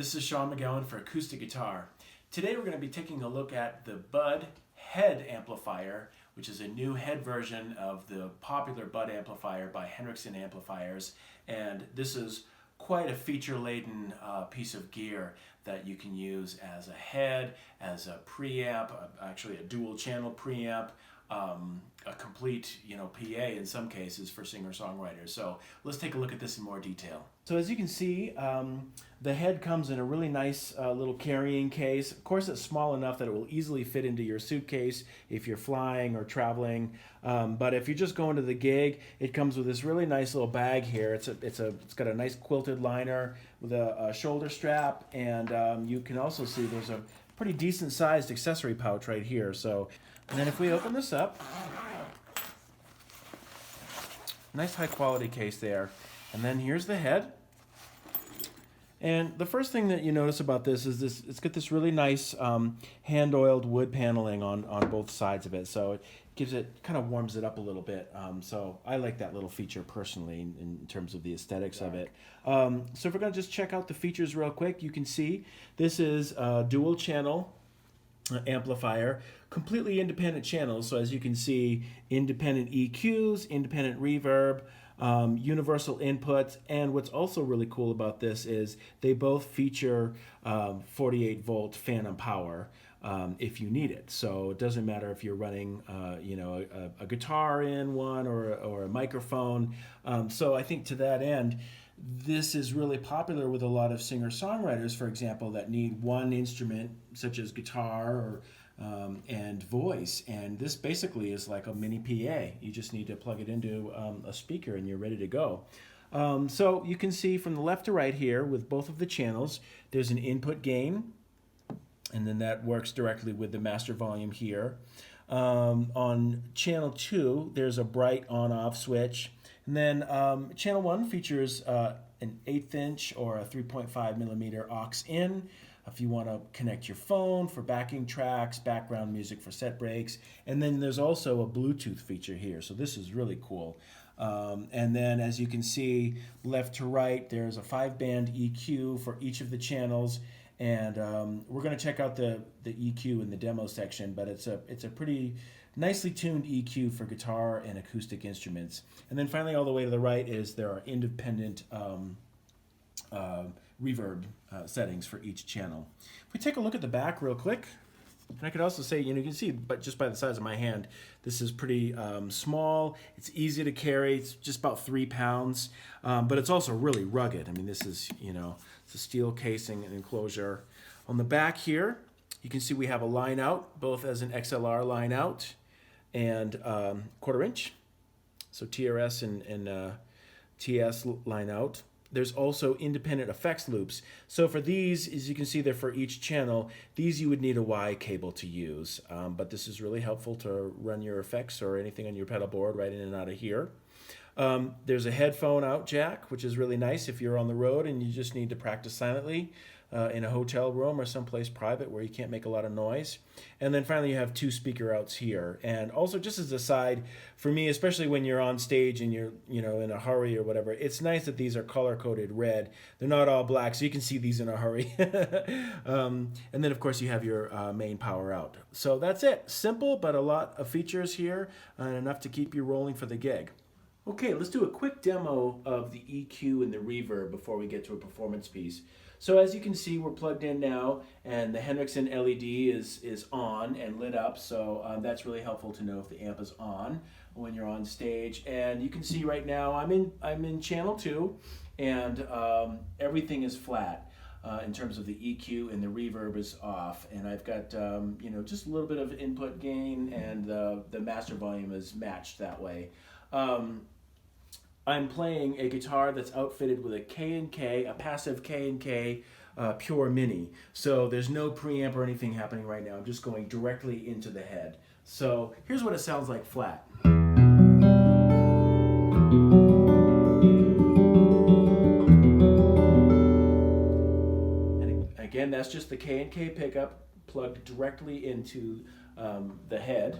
this is Sean McGowan for Acoustic Guitar. Today we're going to be taking a look at the Bud Head Amplifier, which is a new head version of the popular Bud amplifier by Henriksen amplifiers. And this is quite a feature-laden piece of gear that you can use as a head, as a preamp, actually a dual channel preamp, a complete, PA in some cases for singer-songwriters. So let's take a look at this in more detail. So as you can see, the head comes in a really nice little carrying case. Of course, it's small enough that it will easily fit into your suitcase if you're flying or traveling. But if you're just going to the gig, it comes with this really nice little bag here. It's got a nice quilted liner with a shoulder strap, and you can also see there's a pretty decent sized accessory pouch right here. So, and then if we open this up, nice high quality case there. And then here's the head. And the first thing that you notice about this is it's got this really nice hand-oiled wood paneling on both sides of it. So it gives it, kind of warms it up a little bit. So I like that little feature personally in terms of the aesthetics of it. So if we're going to just check out the features real quick, you can see this is a dual channel amplifier, completely independent channels. So as you can see, independent EQs, independent reverb, universal inputs, and what's also really cool about this is they both feature 48 volt phantom power if you need it. So it doesn't matter if you're running a guitar in one or a microphone. So I think to that end, this is really popular with a lot of singer-songwriters, for example, that need one instrument such as guitar or and voice, and this basically is like a mini PA. You just need to plug it into a speaker and you're ready to go. So you can see from the left to right here with both of the channels, there's an input gain, and then that works directly with the master volume here. On channel 2, there's a bright on-off switch, and then channel 1 features an 1/8 inch or a 3.5 millimeter aux in, if you want to connect your phone for backing tracks, background music for set breaks. And then there's also a Bluetooth feature here, so this is really cool. And then as you can see, left to right, there's a 5-band EQ for each of the channels. And we're going to check out the EQ in the demo section, but it's a pretty nicely tuned EQ for guitar and acoustic instruments. And then finally, all the way to the right there are independent reverb settings for each channel. If we take a look at the back real quick, and I could also say, you can see, but just by the size of my hand, this is pretty small. It's easy to carry. It's just about 3 pounds, but it's also really rugged. I mean, this is, it's a steel casing and enclosure. On the back here, you can see we have a line out, both as an XLR line out and 1/4 inch. So TRS and TS line out. There's also independent effects loops. So for these, as you can see, they're for each channel. These you would need a Y cable to use, but this is really helpful to run your effects or anything on your pedal board right in and out of here. There's a headphone out jack, which is really nice if you're on the road and you just need to practice silently in a hotel room or someplace private where you can't make a lot of noise. And then finally you have 2 speaker outs here. And also, just as a side, for me, especially when you're on stage and you're in a hurry or whatever, it's nice that these are color-coded red. They're not all black, so you can see these in a hurry. And then of course you have your main power out. So that's it. Simple, but a lot of features here and enough to keep you rolling for the gig. Okay, let's do a quick demo of the EQ and the reverb before we get to a performance piece. So as you can see, we're plugged in now, and the Henriksen LED is on and lit up, so that's really helpful to know if the amp is on when you're on stage. And you can see right now I'm in channel 2, and everything is flat in terms of the EQ, and the reverb is off, and I've got just a little bit of input gain, and the master volume is matched that way. I'm playing a guitar that's outfitted with a K&K, a passive K&K Pure Mini. So there's no preamp or anything happening right now. I'm just going directly into the head. So here's what it sounds like flat. And again, that's just the K&K pickup plugged directly into the head.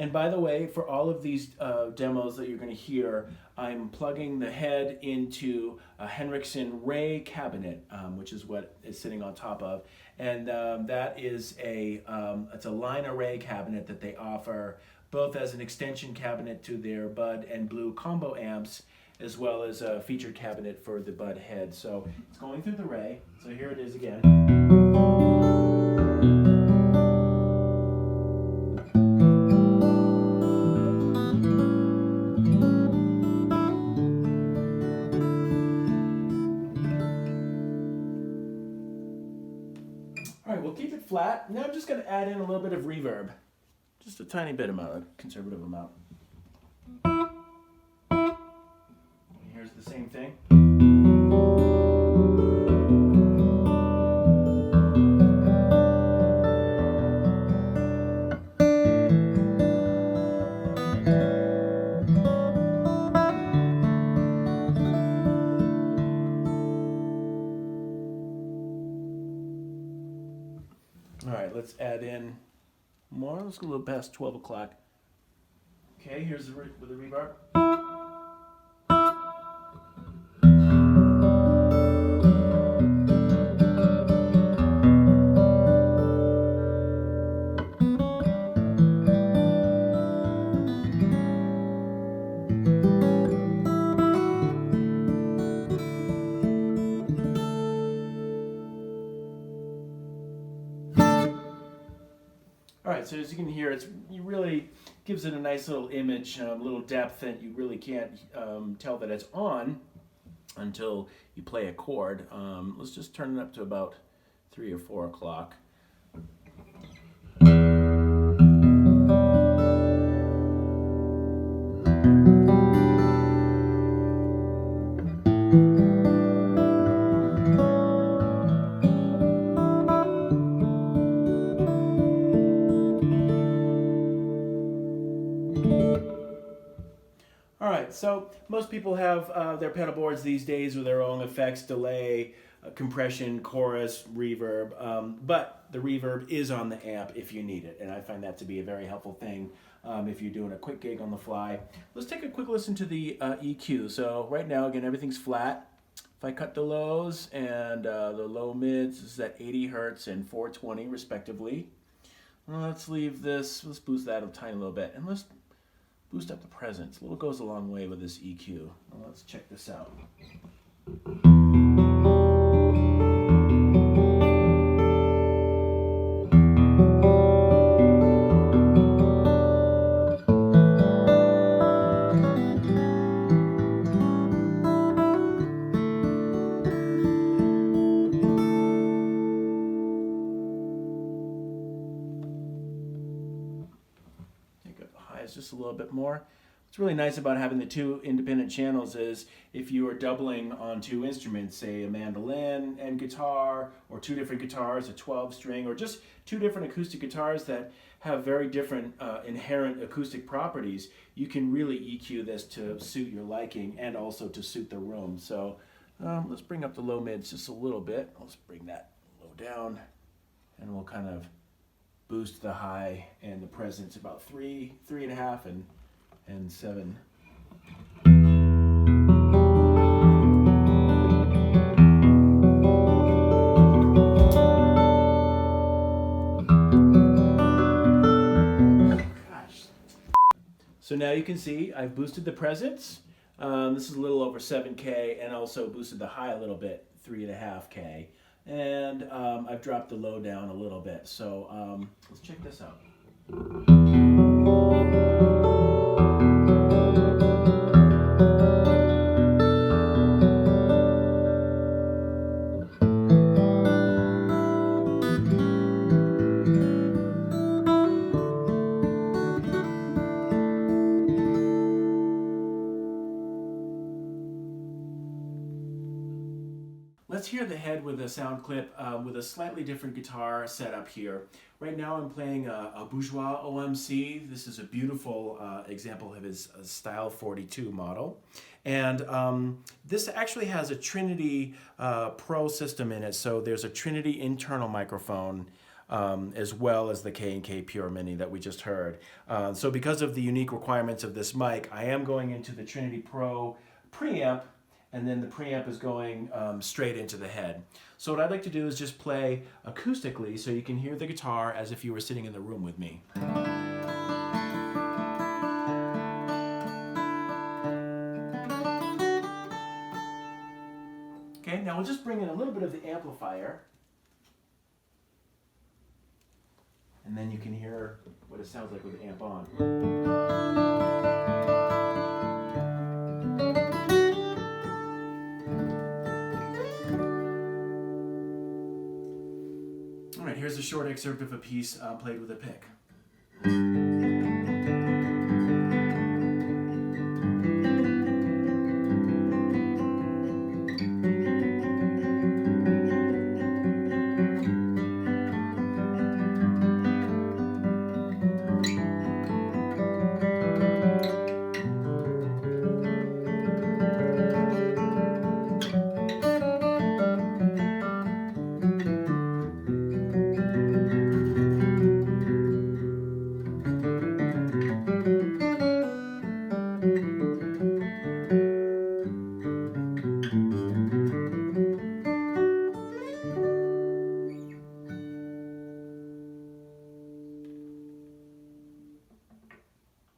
And by the way, for all of these demos that you're going to hear, I'm plugging the head into a Henriksen Ray cabinet, which is what it's sitting on top of. And that is it's a line array cabinet that they offer both as an extension cabinet to their Bud and Blue combo amps, as well as a featured cabinet for the Bud head. So it's going through the Ray. So here it is again. All right, we'll keep it flat. Now I'm just going to add in a little bit of reverb. Just a tiny bit amount, a conservative amount. And here's the same thing. All right, let's add in more. Let's go a little past 12 o'clock. Okay, here's with the reverb. All right, so as you can hear, it really gives it a nice little image, a little depth that you really can't tell that it's on until you play a chord. Let's just turn it up to about 3 or 4 o'clock. All right, so most people have their pedal boards these days with their own effects, delay, compression, chorus, reverb, but the reverb is on the amp if you need it, and I find that to be a very helpful thing if you're doing a quick gig on the fly. Let's take a quick listen to the EQ. So right now, again, everything's flat. If I cut the lows and the low mids, this is at 80 hertz and 420 respectively. Let's leave this, let's boost that a tiny little bit, and let's boost up the presence. A little goes a long way with this EQ. Well, let's check this out. Just a little bit more. What's really nice about having the two independent channels is if you are doubling on two instruments, say a mandolin and guitar, or two different guitars, a 12-string, or just two different acoustic guitars that have very different inherent acoustic properties, you can really EQ this to suit your liking and also to suit the room. So let's bring up the low mids just a little bit. Let's bring that low down, and we'll kind of boost the high and the presence about 3, 3.5, and 7. Gosh. So now you can see I've boosted the presence. This is a little over 7K, and also boosted the high a little bit, 3.5K. And I've dropped the low down a little bit. So let's check this out. Let's hear the head with a sound clip with a slightly different guitar setup here. Right now I'm playing a Bourgeois OMC. This is a beautiful example of his Style 42 model. And this actually has a Trinity Pro system in it. So there's a Trinity internal microphone as well as the K&K Pure Mini that we just heard. So because of the unique requirements of this mic, I am going into the Trinity Pro preamp, and then the preamp is going straight into the head. So what I'd like to do is just play acoustically so you can hear the guitar as if you were sitting in the room with me. Okay, now we'll just bring in a little bit of the amplifier. And then you can hear what it sounds like with the amp on. All right, here's a short excerpt of a piece played with a pick.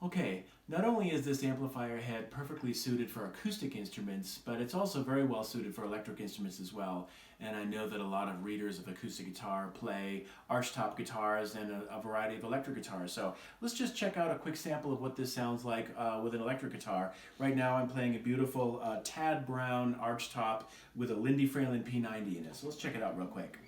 Okay, not only is this amplifier head perfectly suited for acoustic instruments, but it's also very well suited for electric instruments as well. And I know that a lot of readers of acoustic guitar play archtop guitars and a variety of electric guitars. So let's just check out a quick sample of what this sounds like with an electric guitar. Right now I'm playing a beautiful Tad Brown archtop with a Lindy Fralin P90 in it. So let's check it out real quick.